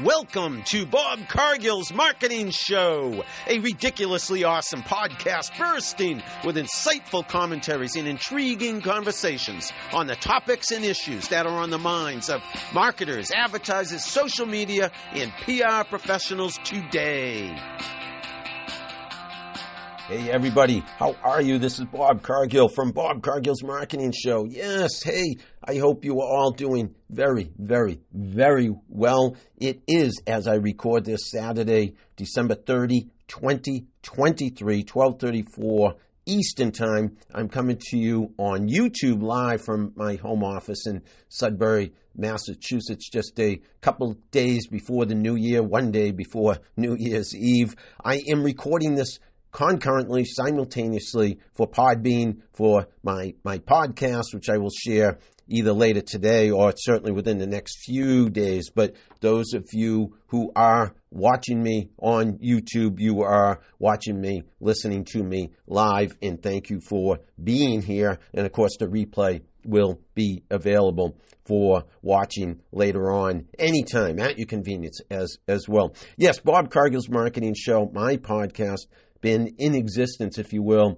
Welcome to Bob Cargill's Marketing Show, a ridiculously awesome podcast bursting with insightful commentaries and intriguing conversations on the topics and issues that are on the minds of marketers, advertisers, social media, and PR professionals today. Hey everybody, how are you? This is Bob Cargill from Bob Cargill's Marketing Show. Yes, hey, I hope you are all doing very, very, very well. It is, as I record this, Saturday, December 30, 2023, 12:34 Eastern Time. I'm coming to you on YouTube live from my home office in Sudbury, Massachusetts, just a couple days before the new year, one day before New Year's Eve. I am recording this concurrently, simultaneously for Podbean, for my podcast, which I will share either later today or certainly within the next few days. But those of you who are watching me on YouTube, you are watching me, listening to me live, and thank you for being here. And of course, the replay will be available for watching later on, anytime at your convenience as well. Yes, Bob Cargill's Marketing Show, my podcast, been in existence, if you will,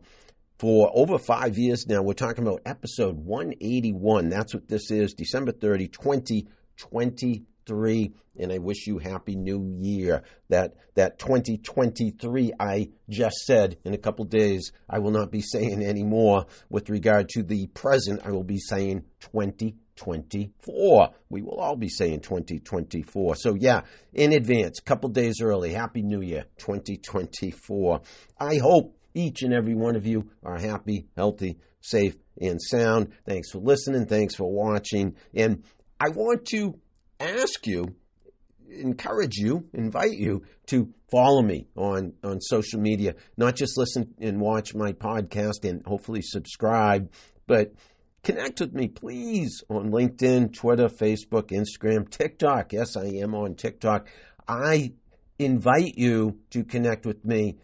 for over 5 years now. We're talking about episode 181. That's what this is, December 30, 2023. And I wish you Happy New Year. That 2023 I just said. In a couple days, I will not be saying anymore with regard to the present. I will be saying 2024. We will all be saying 2024. So yeah, in advance, a couple days early, Happy New Year 2024. I hope each and every one of you are happy, healthy, safe, and sound. Thanks for listening. Thanks for watching. And I want to ask you, encourage you, invite you to follow me on social media. Not just listen and watch my podcast and hopefully subscribe, but connect with me, please, on LinkedIn, Twitter, Facebook, Instagram, TikTok. Yes, I am on TikTok. I invite you to connect with me,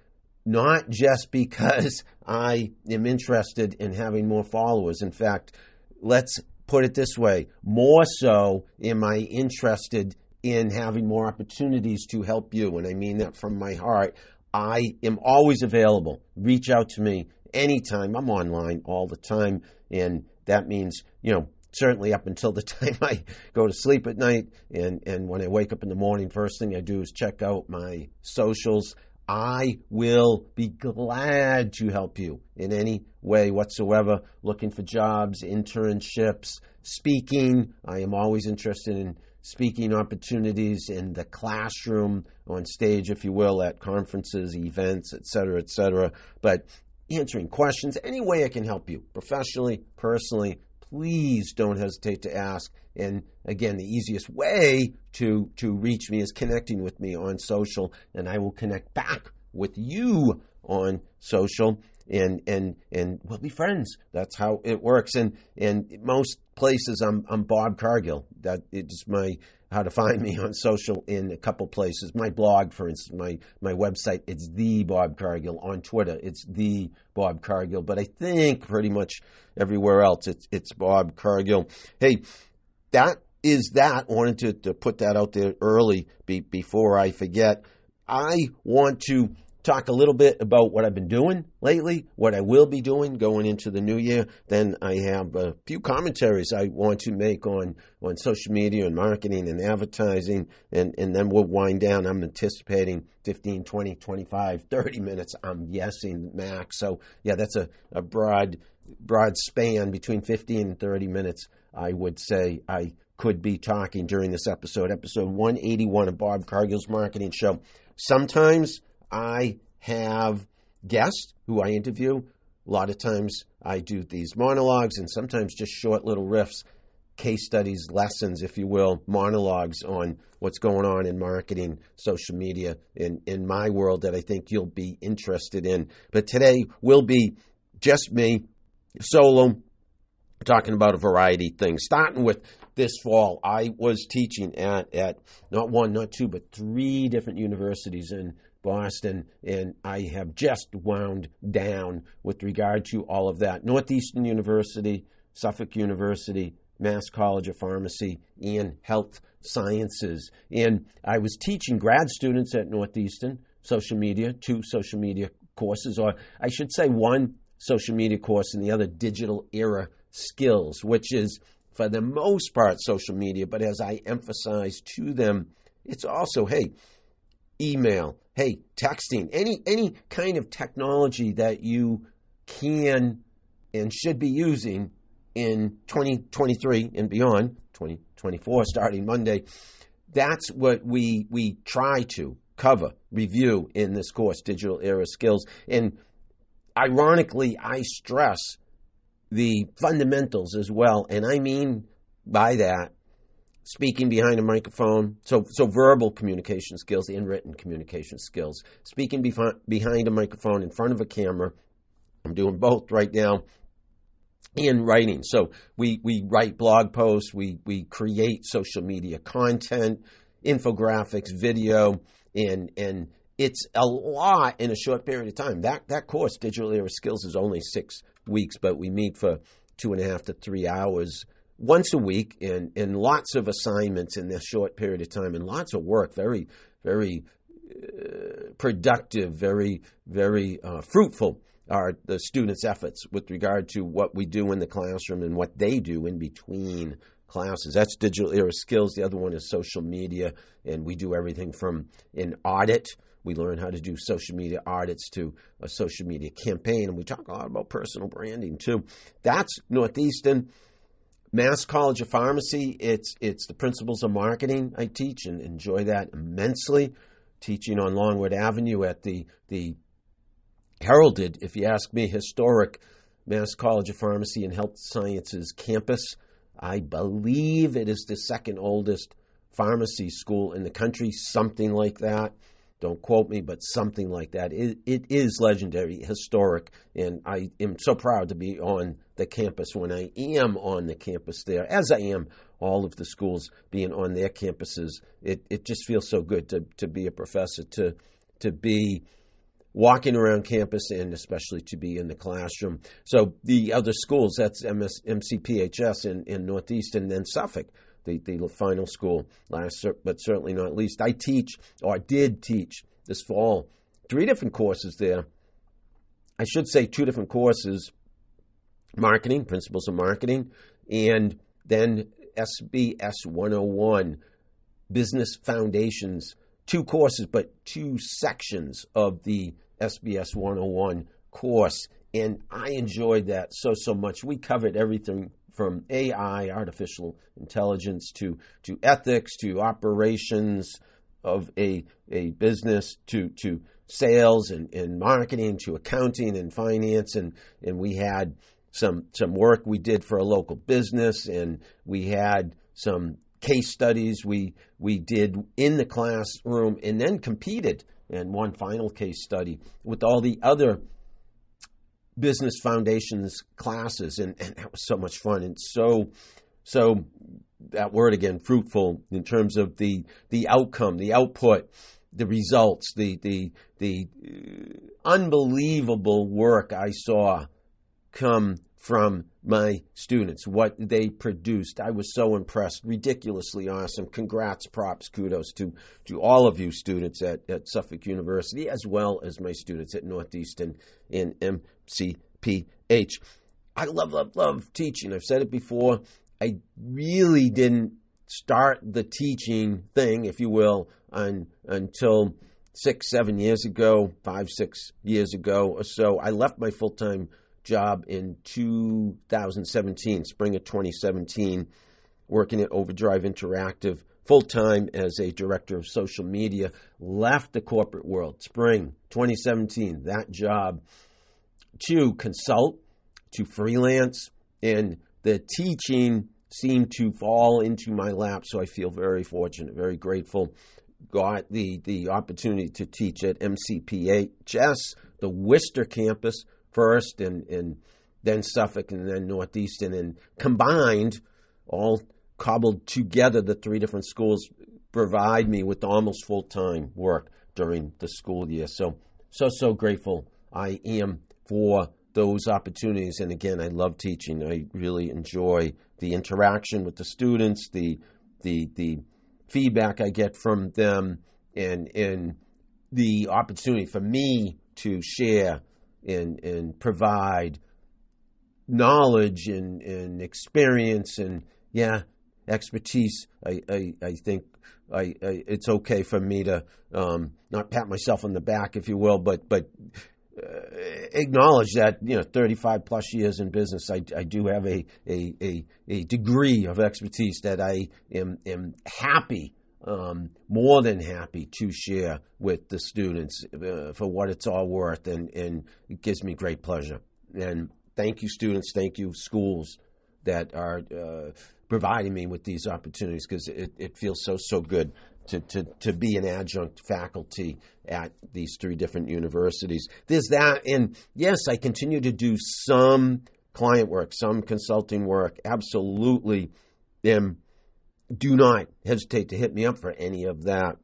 not just because I am interested in having more followers. In fact, let's put it this way, more so am I interested in having more opportunities to help you, and I mean that from my heart. I am always available. Reach out to me anytime. I'm online all the time, and that means, certainly up until the time I go to sleep at night, and when I wake up in the morning, first thing I do is check out my socials. I will be glad to help you in any way whatsoever, looking for jobs, internships, speaking. I am always interested in speaking opportunities in the classroom, on stage, if you will, at conferences, events, et cetera, but answering questions, any way I can help you, professionally, personally, please don't hesitate to ask. And again, the easiest way to reach me is connecting with me on social, and I will connect back with you on social, and we'll be friends. That's how it works. And most places I'm Bob Cargill. That is how to find me on social in a couple places. My blog, for instance, my website, it's the Bob Cargill. On Twitter, it's the Bob Cargill. But I think pretty much everywhere else, it's Bob Cargill. Hey, that is that. I wanted to put that out there early before I forget. I want to talk a little bit about what I've been doing lately, what I will be doing going into the new year. Then I have a few commentaries I want to make on social media and marketing and advertising, and then we'll wind down. I'm anticipating 15, 20, 25, 30 minutes, I'm guessing max. So yeah, that's a broad span between 15 and 30 minutes, I would say I could be talking during this episode 181 of Bob Cargill's Marketing Show. Sometimes I have guests who I interview. A lot of times I do these monologues, and sometimes just short little riffs, case studies, lessons, if you will, monologues on what's going on in marketing, social media, in my world that I think you'll be interested in. But today will be just me, solo, talking about a variety of things. Starting with this fall, I was teaching at not one, not two, but 3 different universities in Boston, and I have just wound down with regard to all of that. Northeastern University, Suffolk University, Mass College of Pharmacy and Health Sciences. And I was teaching grad students at Northeastern social media, 2 social media courses, or I should say 1 social media course and the other digital era skills, which is for the most part social media. But as I emphasize to them, it's also, hey, email, hey, texting, any kind of technology that you can and should be using in 2023 and beyond, 2024 starting Monday. That's what we try to cover, review in this course, Digital Era Skills. And ironically, I stress the fundamentals as well. And I mean by that, speaking behind a microphone, so verbal communication skills and written communication skills. Speaking behind a microphone in front of a camera, I'm doing both right now, and writing. So we write blog posts, we create social media content, infographics, video, and it's a lot in a short period of time. That course, Digital Era Skills, is only 6 weeks, but we meet for 2.5 to 3 hours once a week, and lots of assignments in this short period of time, and lots of work, very, very productive, very, very fruitful are the students' efforts with regard to what we do in the classroom and what they do in between classes. That's Digital Era Skills. The other one is social media, and we do everything from an audit. We learn how to do social media audits to a social media campaign, and we talk a lot about personal branding too. That's Northeastern. Mass College of Pharmacy, it's the principles of marketing I teach and enjoy that immensely. Teaching on Longwood Avenue at the heralded, if you ask me, historic Mass College of Pharmacy and Health Sciences campus. I believe it is the second oldest pharmacy school in the country, something like that. Don't quote me, but something like that. It is legendary, historic, and I am so proud to be on the campus when I am on the campus there, as I am all of the schools being on their campuses. It just feels so good to be a professor, to be walking around campus, and especially to be in the classroom. So the other schools, that's MCPHS in Northeast, and then Suffolk, the final school, last but certainly not least. I teach, or did teach this fall, 3 different courses there. I should say 2 different courses, marketing, principles of marketing, and then SBS 101, business foundations. 2 courses, but 2 sections of the SBS 101 course. And I enjoyed that so much. We covered everything from AI, artificial intelligence, to ethics, to operations of a business, to sales and marketing, to accounting and finance. And we had some work we did for a local business, and we had some case studies we did in the classroom, and then competed in one final case study with all the other business foundations classes, and that was so much fun, and so that word again, fruitful, in terms of the outcome, the output, the results, the unbelievable work I saw come from my students, what they produced. I was so impressed, ridiculously awesome. Congrats, props, kudos to all of you students at Suffolk University, as well as my students at Northeastern and MCPH. I love teaching. I've said it before. I really didn't start the teaching thing, if you will, until 6-7 years ago, 5-6 years ago or so. I left my full-time job in 2017, spring of 2017, working at Overdrive Interactive full-time as a director of social media. Left the corporate world, spring 2017, that job, to consult, to freelance, and the teaching seemed to fall into my lap, so I feel very fortunate, very grateful. Got the opportunity to teach at MCPHS, the Worcester campus, first, and then Suffolk, and then Northeastern, and combined, all cobbled together, the 3 different schools provide me with almost full-time work during the school year. So grateful I am for those opportunities. And again, I love teaching. I really enjoy the interaction with the students, the feedback I get from them, and the opportunity for me to share and provide knowledge and experience and expertise. I think it's okay for me to not pat myself on the back, if you will, but acknowledge that 35 plus years in business, I do have a degree of expertise that I am happy, more than happy to share with the students for what it's all worth, and it gives me great pleasure. And thank you, students. Thank you, schools that are providing me with these opportunities, because it feels so good to be an adjunct faculty at these 3 different universities. There's that, and yes, I continue to do some client work, some consulting work. Absolutely, do not hesitate to hit me up for any of that.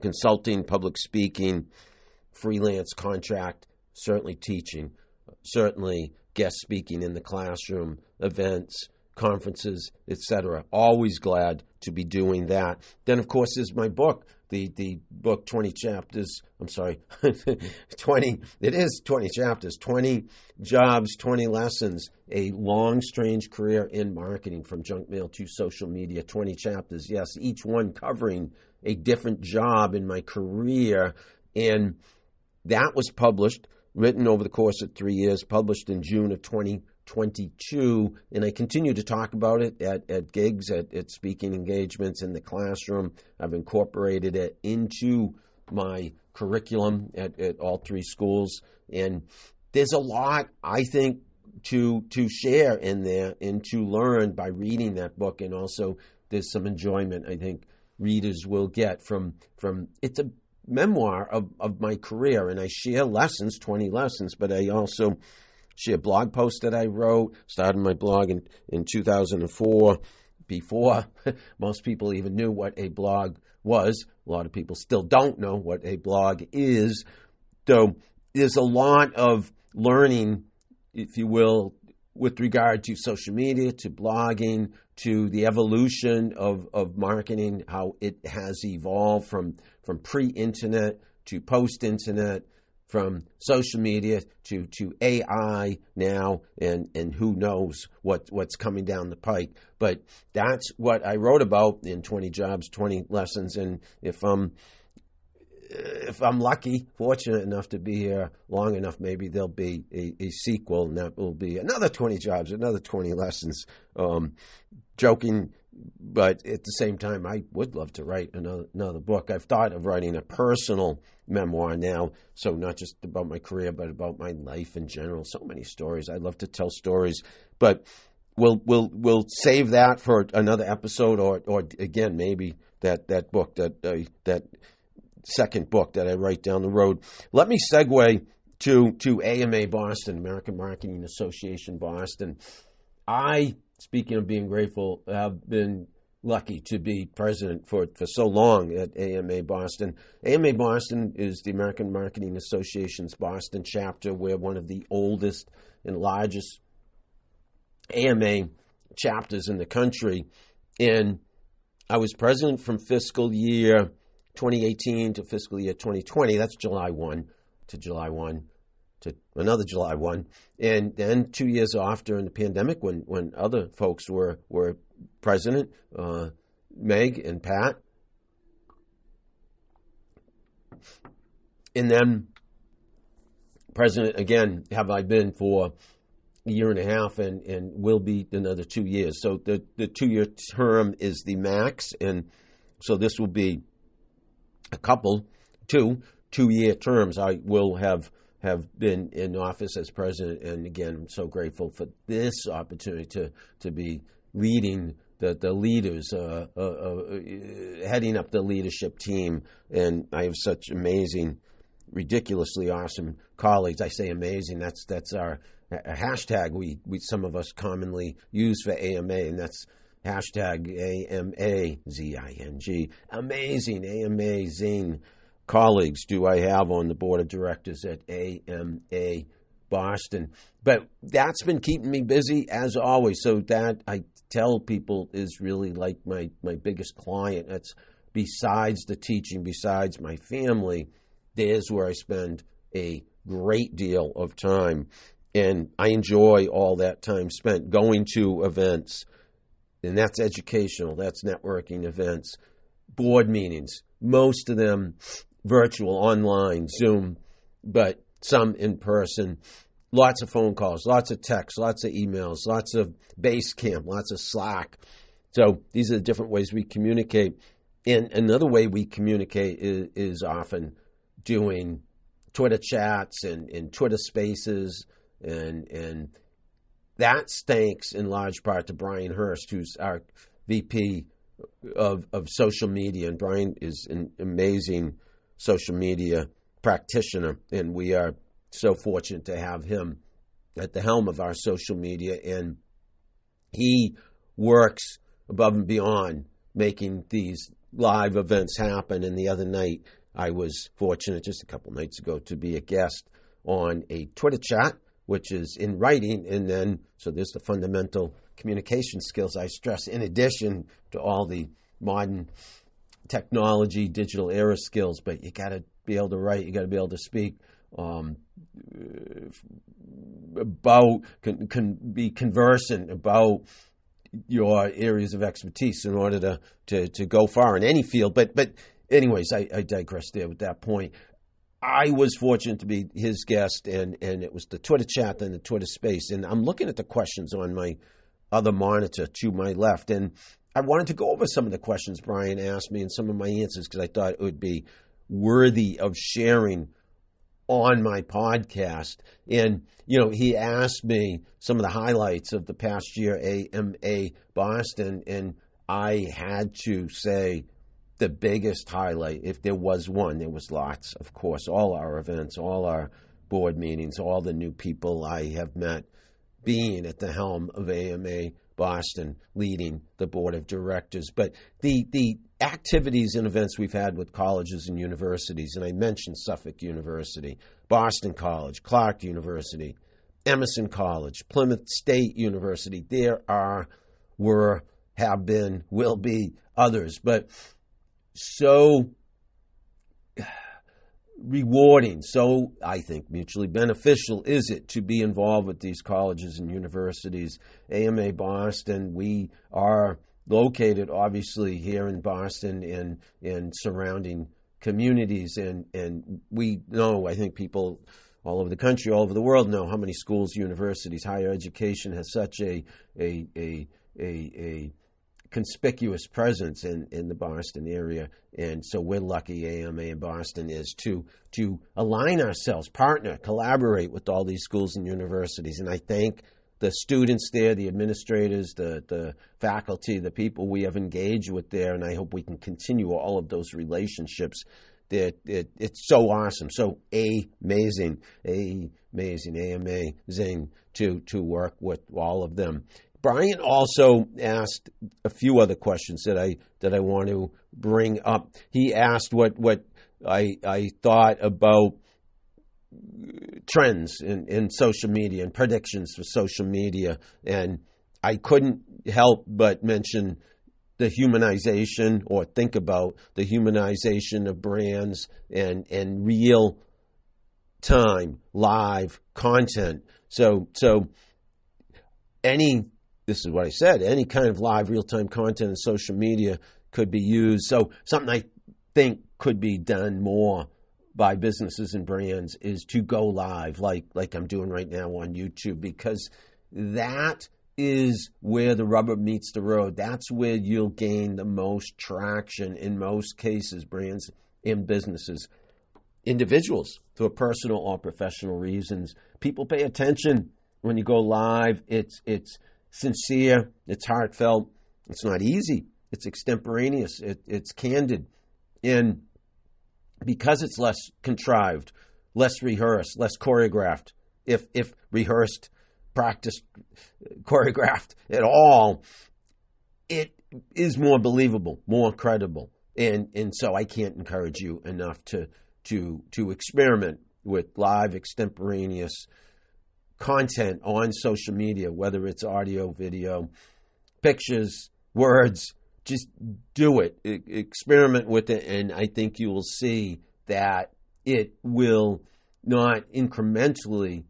Consulting, public speaking, freelance contract, certainly teaching, certainly guest speaking in the classroom, events, conferences, etc. Always glad to be doing that. Then, of course, is my book, the book, 20 chapters. I'm sorry, 20. It is 20 chapters, 20 jobs, 20 lessons, a long, strange career in marketing from junk mail to social media. 20 chapters, yes, each one covering a different job in my career. And that was published, written over the course of 3 years, published in June of 2022, and I continue to talk about it at gigs, at speaking engagements in the classroom. I've incorporated it into my curriculum at all 3 schools, and there's a lot, I think, to share in there and to learn by reading that book, and also there's some enjoyment I think readers will get from it's a memoir of my career, and I share lessons, 20 lessons, but I also share blog posts that I wrote. Started my blog in 2004, before most people even knew what a blog was. A lot of people still don't know what a blog is. So there's a lot of learning, if you will, with regard to social media, to blogging, to the evolution of marketing, how it has evolved from pre-internet to post-internet, from social media to AI now, and who knows what's coming down the pike. But that's what I wrote about in 20 Jobs, 20 Lessons. And if I'm lucky, fortunate enough to be here long enough, maybe there'll be a sequel, and that will be another 20 Jobs, another 20 Lessons. Joking, but at the same time, I would love to write another book. I've thought of writing a personal memoir now, so not just about my career, but about my life in general. So many stories. I love to tell stories, but we'll save that for another episode, or again, maybe that book, that second book that I write down the road. Let me segue to AMA Boston, American Marketing Association Boston. Speaking of being grateful, I've been lucky to be president for so long at AMA Boston. AMA Boston is the American Marketing Association's Boston chapter. We're one of the oldest and largest AMA chapters in the country. And I was president from fiscal year 2018 to fiscal year 2020. That's July 1 to July 1. To another July 1, and then 2 years off during the pandemic when other folks were president, Meg and Pat, and then president again have I been for a year and a half, and will be another 2 years. So the 2-year term is the max, and so this will be a couple 2-year terms. I will have been in office as president, and again, I'm so grateful for this opportunity to be leading the leaders, heading up the leadership team, and I have such amazing, ridiculously awesome colleagues. I say amazing. That's our a hashtag we some of us commonly use for AMA, and that's hashtag AMAZING. Amazing, amazing colleagues do I have on the board of directors at AMA Boston. But that's been keeping me busy as always. So that I tell people is really like my biggest client. That's besides the teaching, besides my family, there's where I spend a great deal of time. And I enjoy all that time spent going to events. And that's educational, that's networking events, board meetings, most of them virtual, online, Zoom, but some in person. Lots of phone calls, lots of texts, lots of emails, lots of Basecamp, lots of Slack. So these are the different ways we communicate. And another way we communicate is often doing Twitter chats and Twitter spaces. And that's thanks in large part to Brian Hurst, who's our VP of social media. And Brian is an amazing social media practitioner, and we are so fortunate to have him at the helm of our social media. And he works above and beyond making these live events happen. And the other night, I was fortunate just a couple nights ago to be a guest on a Twitter chat, which is in writing. And then, so there's the fundamental communication skills I stress, in addition to all the modern technology, digital era skills. But you got to be able to write, you got to be able to speak, about, be conversant about your areas of expertise in order to go far in any field. But anyways, I digress there with that point. I was fortunate to be his guest, and it was the Twitter chat and the Twitter space. And I'm looking at the questions on my other monitor to my left, and I wanted to go over some of the questions Brian asked me and some of my answers because I thought it would be worthy of sharing on my podcast. And, you know, he asked me some of the highlights of the past year, AMA Boston, and I had to say the biggest highlight, if there was one, there was lots, of course, all our events, all our board meetings, all the new people I have met, being at the helm of AMA Boston, leading the board of directors. But the activities and events we've had with colleges and universities, and I mentioned Suffolk University, Boston College, Clark University, Emerson College, Plymouth State University. There are, were, have been, will be others. But so rewarding, so I think mutually beneficial is it to be involved with these colleges and universities. AMA Boston, we are located obviously here in Boston and surrounding communities, and we know, I think people all over the country, all over the world know how many schools, universities, higher education has such a conspicuous presence in the Boston area. And so we're lucky, AMA in Boston, is to align ourselves, partner, collaborate with all these schools and universities. And I thank the students there, the administrators, the faculty, the people we have engaged with there, and I hope we can continue all of those relationships. It's so awesome, so amazing to work with all of them. Brian also asked a few other questions that I want to bring up. He asked what I thought about trends in social media and predictions for social media, and I couldn't help but mention the humanization, or think about the humanization of brands and real time live content. So this is what I said, any kind of live real-time content in social media could be used. So something I think could be done more by businesses and brands is to go live, like I'm doing right now on YouTube, because that is where the rubber meets the road. That's where you'll gain the most traction in most cases, brands and businesses. Individuals, for personal or professional reasons. People pay attention when you go live. It's sincere, it's heartfelt, it's not easy, it's extemporaneous, it's candid. And because it's less contrived, less rehearsed, less choreographed, if rehearsed, practiced, choreographed at all, it is more believable, more credible. And so I can't encourage you enough to experiment with live, extemporaneous content on social media, whether it's audio, video, pictures, words. Just do it. Experiment with it, and I think you will see that it will not incrementally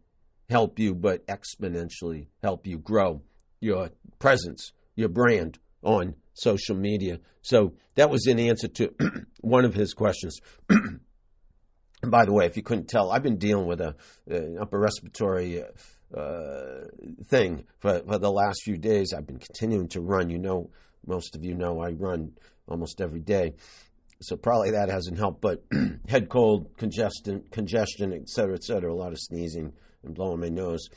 help you, but exponentially help you grow your presence, your brand on social media. So that was in answer to one of his questions. And by the way, if you couldn't tell, I've been dealing with an upper respiratory thing for the last few days. I've been continuing to run. You know, most of you know I run almost every day. So probably that hasn't helped. But head cold, congestion, et cetera, a lot of sneezing and blowing my nose.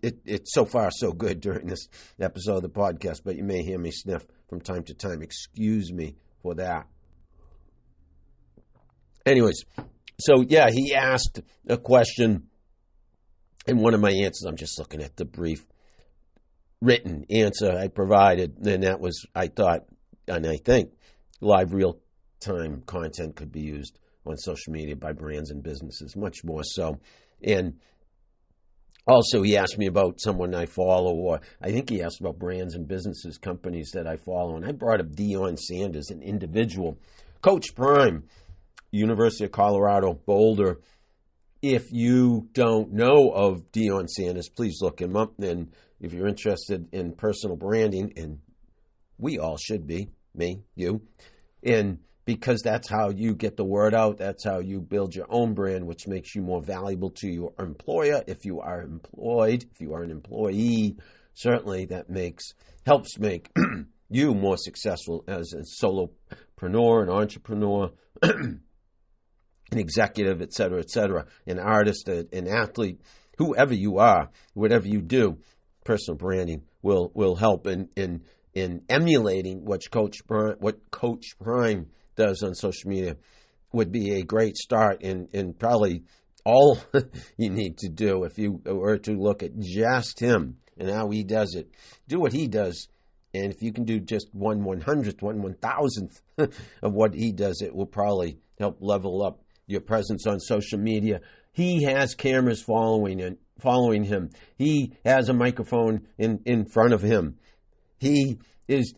It's so far so good during this episode of the podcast, but you may hear me sniff from time to time. Excuse me for that. Anyways, so yeah, he asked a question, and one of my answers, I'm just looking at the brief written answer I provided, and that was, I thought, and I think, live real-time content could be used on social media by brands and businesses, much more so. And also, he asked me about someone I follow, or I think he asked about brands and businesses, companies that I follow, and I brought up Deion Sanders, an individual. Coach Prime, University of Colorado, Boulder. If you don't know of Deion Sanders, please look him up. And if you're interested in personal branding, and we all should be, me, you, and because that's how you get the word out, that's how you build your own brand, which makes you more valuable to your employer. If you are employed, if you are an employee, certainly that helps make you more successful as a solopreneur, an entrepreneur, an executive, et cetera, an artist, an athlete, whoever you are, whatever you do, personal branding will help in emulating what Coach Prime does on social media. Would be a great start, and probably all you need to do if you were to look at just him and how he does it. Do what he does, and if you can do just 1/1,000th of what he does, it will probably help level up your presence on social media. He has cameras following him. He has a microphone in front of him. He is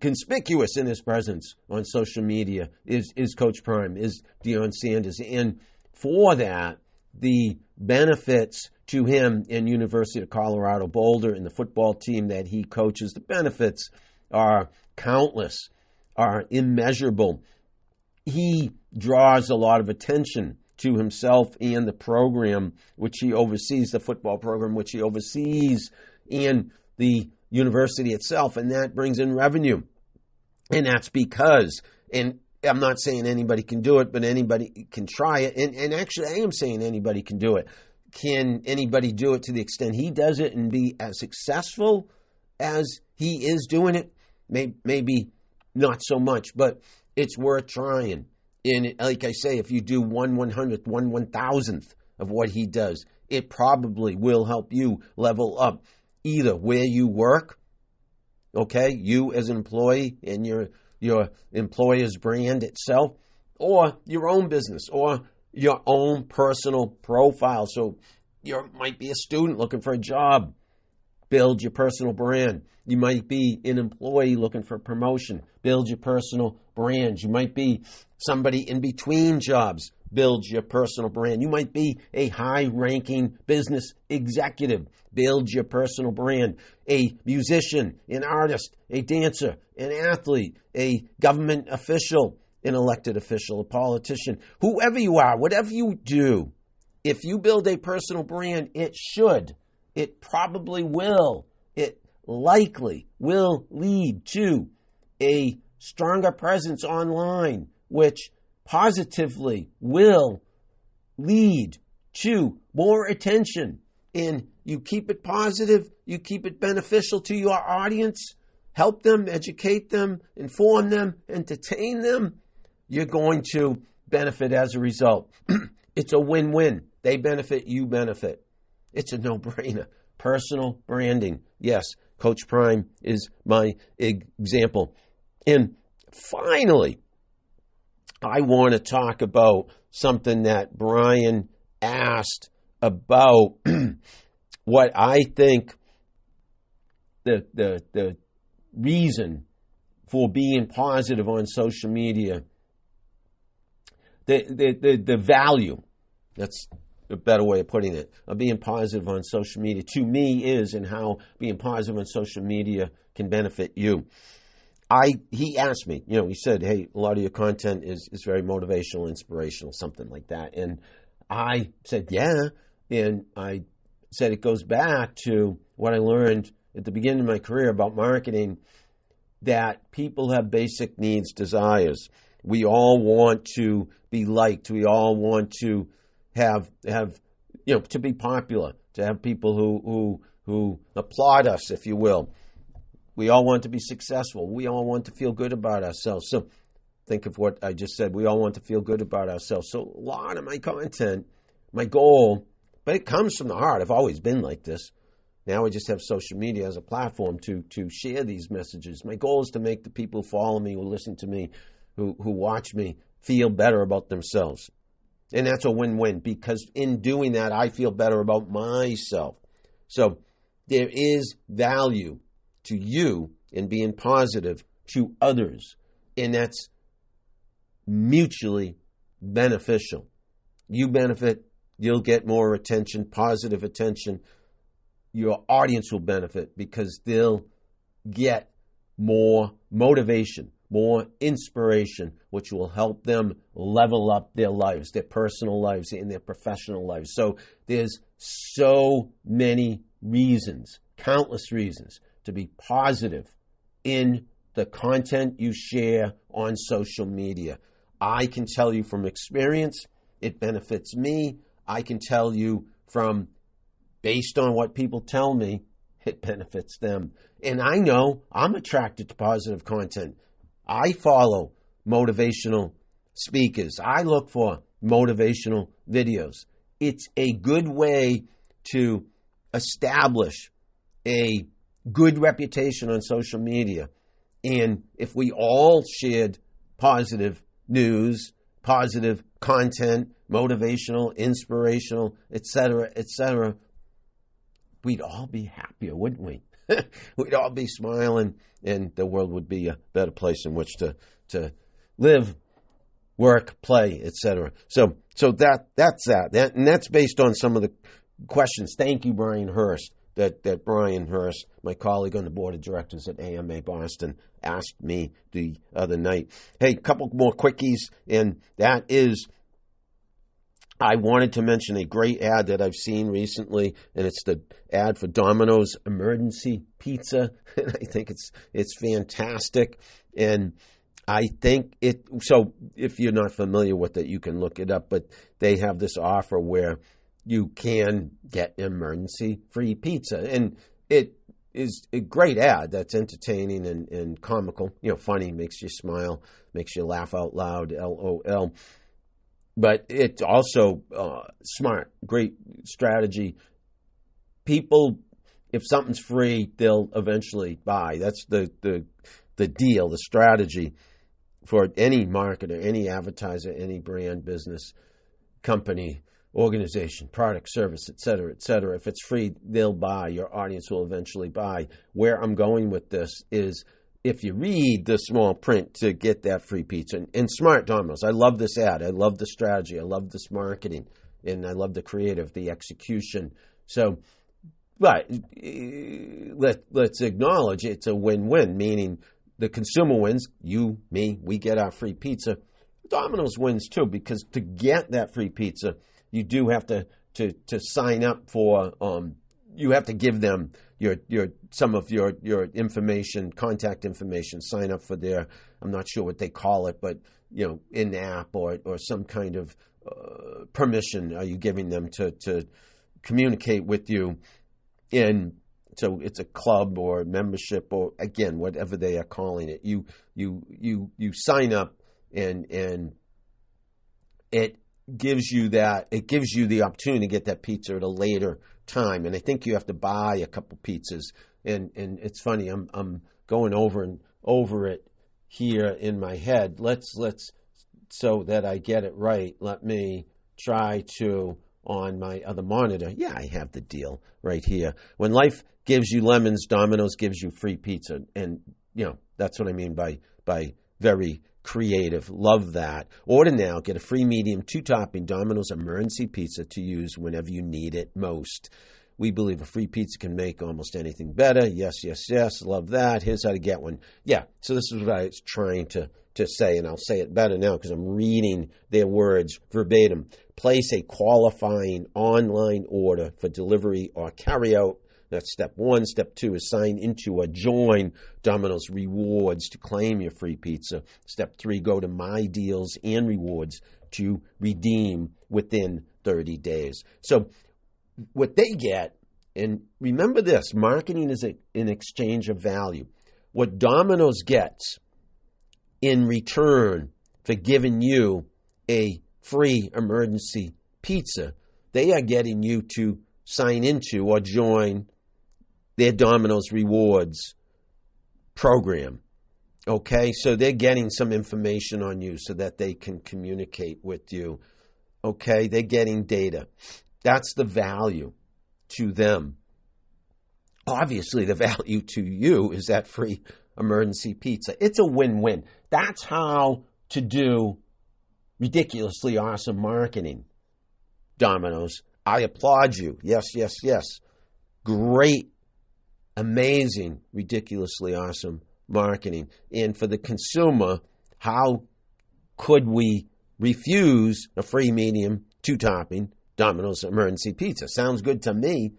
conspicuous in his presence on social media, is Coach Prime, is Deion Sanders. And for that, the benefits to him in University of Colorado Boulder and the football team that he coaches, the benefits are countless, are immeasurable. He draws a lot of attention to himself and the program which he oversees, the football program which he oversees, and the university itself, and that brings in revenue. And that's because, and I'm not saying anybody can do it, but anybody can try it. And actually, I am saying anybody can do it. Can anybody do it to the extent he does it and be as successful as he is doing it? Maybe not so much, but it's worth trying. And like I say, if you do 1/1,000th of what he does, it probably will help you level up either where you work, okay, you as an employee and your employer's brand itself, or your own business, or your own personal profile. So you might be a student looking for a job. Build your personal brand. You might be an employee looking for a promotion. Build your personal brand. You might be somebody in between jobs. Build your personal brand. You might be a high-ranking business executive. Build your personal brand. A musician, an artist, a dancer, an athlete, a government official, an elected official, a politician. Whoever you are, whatever you do, if you build a personal brand, it probably will, it likely will lead to a stronger presence online, which positively will lead to more attention. And you keep it positive, you keep it beneficial to your audience, help them, educate them, inform them, entertain them, you're going to benefit as a result. It's a win-win. They benefit, you benefit. It's a no-brainer. Personal branding. Yes, Coach Prime is my example. And finally, I want to talk about something that Brian asked about what I think the reason for being positive on social media, the value, that's a better way of putting it, of being positive on social media to me is, and how being positive on social media can benefit you. He asked me, he said, hey, a lot of your content is very motivational, inspirational, something like that. And I said, yeah. And I said, it goes back to what I learned at the beginning of my career about marketing, that people have basic needs, desires. We all want to be liked. We all want to have to be popular, to have people who applaud us, if you will. We all want to be successful. We all want to feel good about ourselves. So think of what I just said. We all want to feel good about ourselves. So a lot of my content, my goal, but it comes from the heart. I've always been like this. Now I just have social media as a platform to share these messages. My goal is to make the people who follow me, who listen to me, who watch me, feel better about themselves. And that's a win-win, because in doing that, I feel better about myself. So there is value to you in being positive to others, and that's mutually beneficial. You benefit, you'll get more attention, positive attention. Your audience will benefit because they'll get more motivation, more inspiration, which will help them level up their lives, their personal lives and their professional lives. So there's so many reasons, countless reasons, to be positive in the content you share on social media. I can tell you from experience, it benefits me. I can tell you from, based on what people tell me, it benefits them. And I know I'm attracted to positive content. I follow motivational speakers. I look for motivational videos. It's a good way to establish a good reputation on social media. And if we all shared positive news, positive content, motivational, inspirational, etc., we'd all be happier, wouldn't we? We'd all be smiling, and the world would be a better place in which to live, work, play, etc. So that's that. And that's based on some of the questions. Thank you, Brian Hurst. That Brian Hurst, my colleague on the board of directors at AMA Boston, asked me the other night. Hey, a couple more quickies, and that is, I wanted to mention a great ad that I've seen recently, and it's the ad for Domino's emergency pizza. And I think it's fantastic. And I think so if you're not familiar with it, you can look it up, but they have this offer where you can get emergency free pizza. And it is a great ad that's entertaining and comical, funny, makes you smile, makes you laugh out loud, LOL. But it's also smart, great strategy. People, if something's free, they'll eventually buy. That's the deal, the strategy for any marketer, any advertiser, any brand, business, company, organization, product, service, et cetera, et cetera. If it's free, they'll buy. Your audience will eventually buy. Where I'm going with this is, if you read the small print to get that free pizza, and smart Domino's. I love this ad. I love the strategy. I love this marketing. And I love the creative, the execution. So, but let's acknowledge it's a win-win, meaning the consumer wins, you, me, we get our free pizza. Domino's wins too, because to get that free pizza, you do have to sign up for, you have to give them some of your information, contact information, sign up for their, I'm not sure what they call it, but in-app or some kind of permission are you giving them to communicate with you. And so it's a club or membership, or again, whatever they are calling it. You sign up, and it gives you the opportunity to get that pizza at a later time. And I think you have to buy a couple pizzas. And it's funny, I'm going over it here in my head. Let's so that I get it right, let me try to on my other monitor. Yeah, I have the deal right here. When life gives you lemons, Domino's gives you free pizza. And, that's what I mean by very creative. Love that. Order now. Get a free medium 2-topping Domino's emergency pizza to use whenever you need it most. We believe a free pizza can make almost anything better. Yes, yes, yes. Love that. Here's how to get one. Yeah, so this is what I was trying to say, and I'll say it better now because I'm reading their words verbatim. Place a qualifying online order for delivery or carryout. That's step 1. Step 2 is sign into or join Domino's Rewards to claim your free pizza. Step 3, go to My Deals and Rewards to redeem within 30 days. So what they get, and remember this, marketing is an exchange of value. What Domino's gets in return for giving you a free emergency pizza, they are getting you to sign into or join their Domino's Rewards program. Okay, so they're getting some information on you so that they can communicate with you. Okay, they're getting data. That's the value to them. Obviously, the value to you is that free emergency pizza. It's a win-win. That's how to do ridiculously awesome marketing, Domino's. I applaud you. Yes, yes, yes. Great, amazing, ridiculously awesome marketing. And for the consumer, how could we refuse a free medium 2-topping Domino's emergency pizza? Sounds good to me.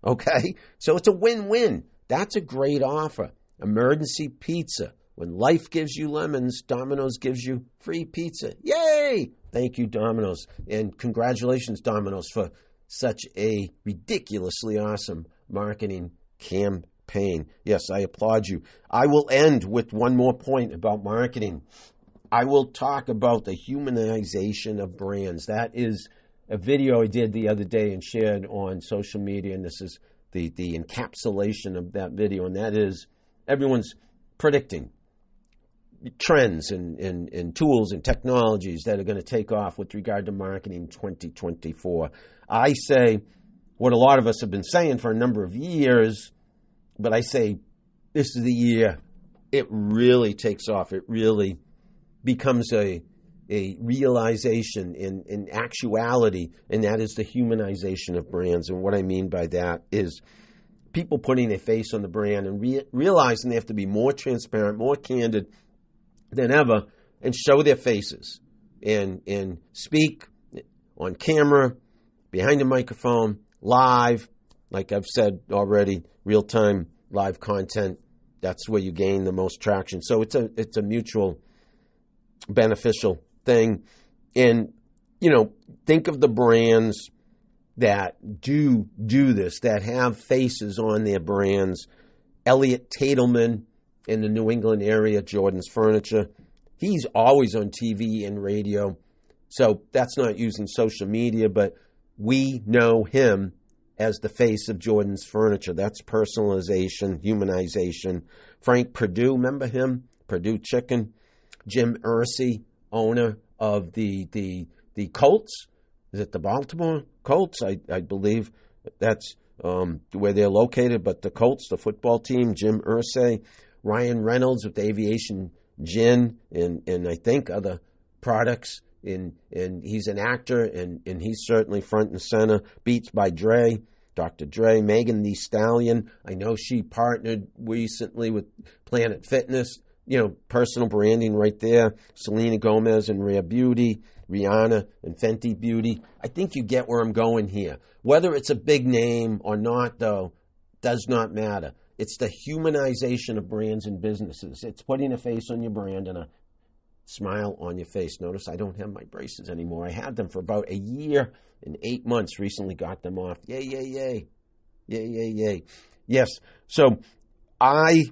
Okay? So it's a win-win. That's a great offer. Emergency pizza. When life gives you lemons, Domino's gives you free pizza. Yay! Thank you, Domino's. And congratulations, Domino's, for such a ridiculously awesome marketing campaign. Yes, I applaud you. I will end with one more point about marketing. I will talk about the humanization of brands. That is a video I did the other day and shared on social media, and this is the encapsulation of that video, and that is everyone's predicting trends and tools and technologies that are going to take off with regard to marketing 2024. I say what a lot of us have been saying for a number of years, but I say this is the year it really takes off. It really becomes a realization in actuality, and that is the humanization of brands. And what I mean by that is people putting their face on the brand and realizing they have to be more transparent, more candid than ever, and show their faces and speak on camera, behind a microphone, live. Like I've said already, real-time live content, that's where you gain the most traction. So it's a mutual beneficial thing. And, think of the brands that do this, that have faces on their brands. Elliot Tadelman in the New England area, Jordan's Furniture. He's always on TV and radio. So that's not using social media, but we know him as the face of Jordan's Furniture. That's personalization, humanization. Frank Perdue, remember him? Purdue Chicken. Jim Irsay, owner of the Colts. Is it the Baltimore Colts? I believe that's where they're located. But the Colts, the football team, Jim Irsay. Ryan Reynolds with Aviation Gin and I think other products. And he's an actor, and he's certainly front and center. Beats by Dre, Dr. Dre. Megan Thee Stallion, I know she partnered recently with Planet Fitness. Personal branding right there. Selena Gomez and Rare Beauty. Rihanna and Fenty Beauty. I think you get where I'm going here. Whether it's a big name or not, though, does not matter. It's the humanization of brands and businesses. It's putting a face on your brand and a smile on your face. Notice I don't have my braces anymore. I had them for about a year and 8 months. Recently got them off. Yay, yay, yay. Yay, yay, yay. Yes. So I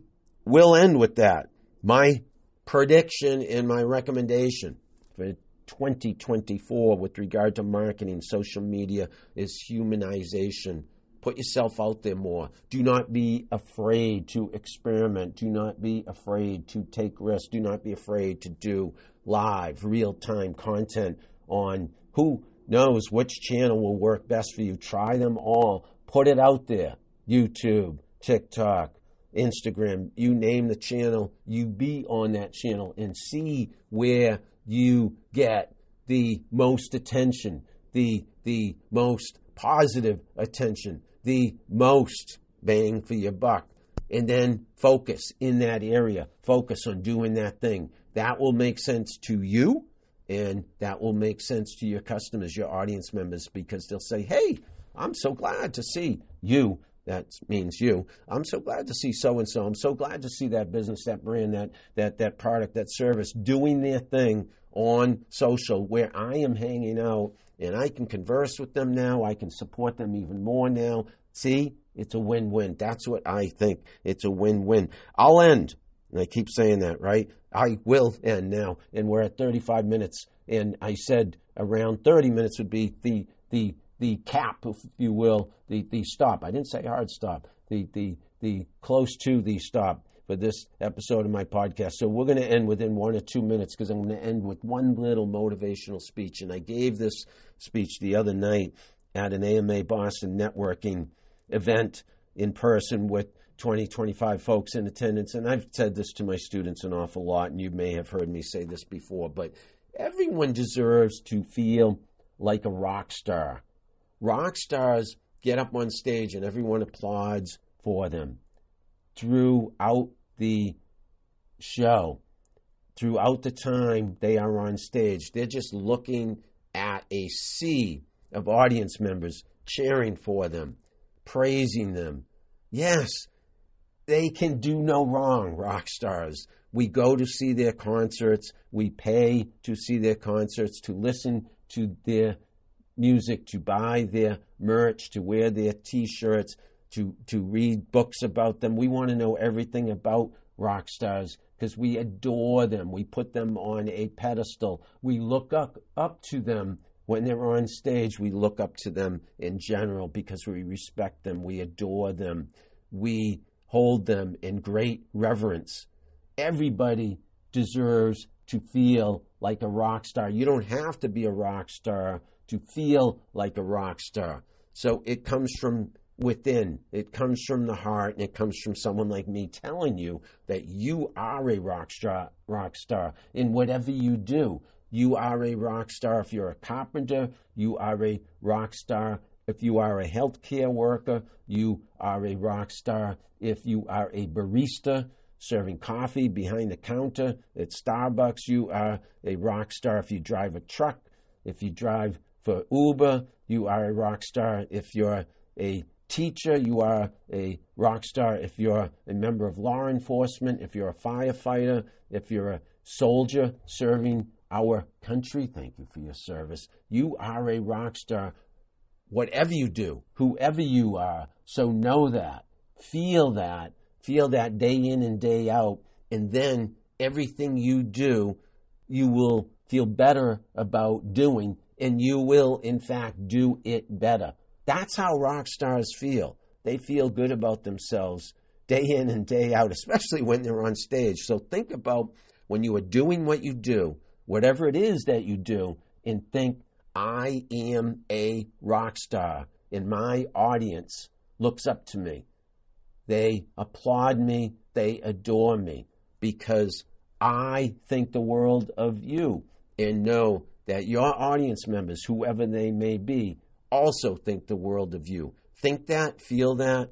will end with that. My prediction and my recommendation for 2024 with regard to marketing, social media, is humanization. Put yourself out there more. Do not be afraid to experiment. Do not be afraid to take risks. Do not be afraid to do live, real-time content on who knows which channel will work best for you. Try them all. Put it out there. YouTube, TikTok, Instagram, you name the channel, you be on that channel and see where you get the most attention, the most positive attention, the most bang for your buck. And then focus in that area. Focus on doing that thing. That will make sense to you, and that will make sense to your customers, your audience members, because they'll say, hey, I'm so glad to see you. That means you. I'm so glad to see so-and-so. I'm so glad to see that business, that brand, that product, that service doing their thing on social where I am hanging out, and I can converse with them now. I can support them even more now. See, it's a win-win. That's what I think. It's a win-win. I'll end. And I keep saying that, right? I will end now. And we're at 35 minutes. And I said around 30 minutes would be the cap, if you will, the stop. I didn't say hard stop. The close to the stop for this episode of my podcast. So we're going to end within 1 or 2 minutes, because I'm going to end with one little motivational speech. And I gave this speech the other night at an AMA Boston networking event in person with 20, 25 folks in attendance. And I've said this to my students an awful lot, and you may have heard me say this before, but everyone deserves to feel like a rock star. Rock stars get up on stage and everyone applauds for them. Throughout the show, throughout the time they are on stage, they're just looking at a sea of audience members cheering for them, praising them. Yes, they can do no wrong, rock stars. We go to see their concerts. We pay to see their concerts, to listen to their music, to buy their merch, to wear their T-shirts, to read books about them. We want to know everything about rock stars because we adore them. We put them on a pedestal. We look up to them when they're on stage. We look up to them in general because we respect them. We adore them. We hold them in great reverence. Everybody deserves to feel like a rock star. You don't have to be a rock star to feel like a rock star. So it comes from within. It comes from the heart, and it comes from someone like me telling you that you are a rock star in whatever you do. You are a rock star if you're a carpenter. You are a rock star if you are a healthcare worker. You are a rock star if you are a barista serving coffee behind the counter at Starbucks. You are a rock star if you drive a truck. If you drive for Uber, you are a rock star. If you're a teacher, you are a rock star. If you're a member of law enforcement, if you're a firefighter, if you're a soldier serving our country, thank you for your service. You are a rock star. Whatever you do, whoever you are, so know that, feel that day in and day out, and then everything you do, you will feel better about doing, and you will, in fact, do it better. That's how rock stars feel. They feel good about themselves day in and day out, especially when they're on stage. So think about when you are doing what you do, whatever it is that you do, and think, I am a rock star, and my audience looks up to me. They applaud me, they adore me, because I think the world of you, and know that your audience members, whoever they may be, also think the world of you. Think that, feel that,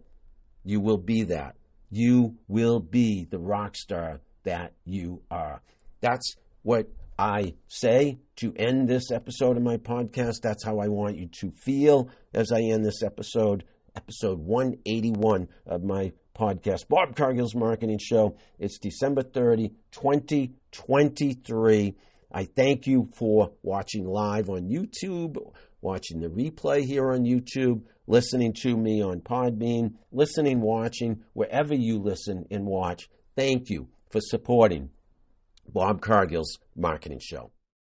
you will be that. You will be the rock star that you are. That's what I say to end this episode of my podcast. That's how I want you to feel as I end this episode 181 of my podcast, Bob Cargill's Marketing Show. It's December 30, 2023. I thank you for watching live on YouTube, watching the replay here on YouTube, listening to me on Podbean, listening, watching, wherever you listen and watch. Thank you for supporting Bob Cargill's Marketing Show.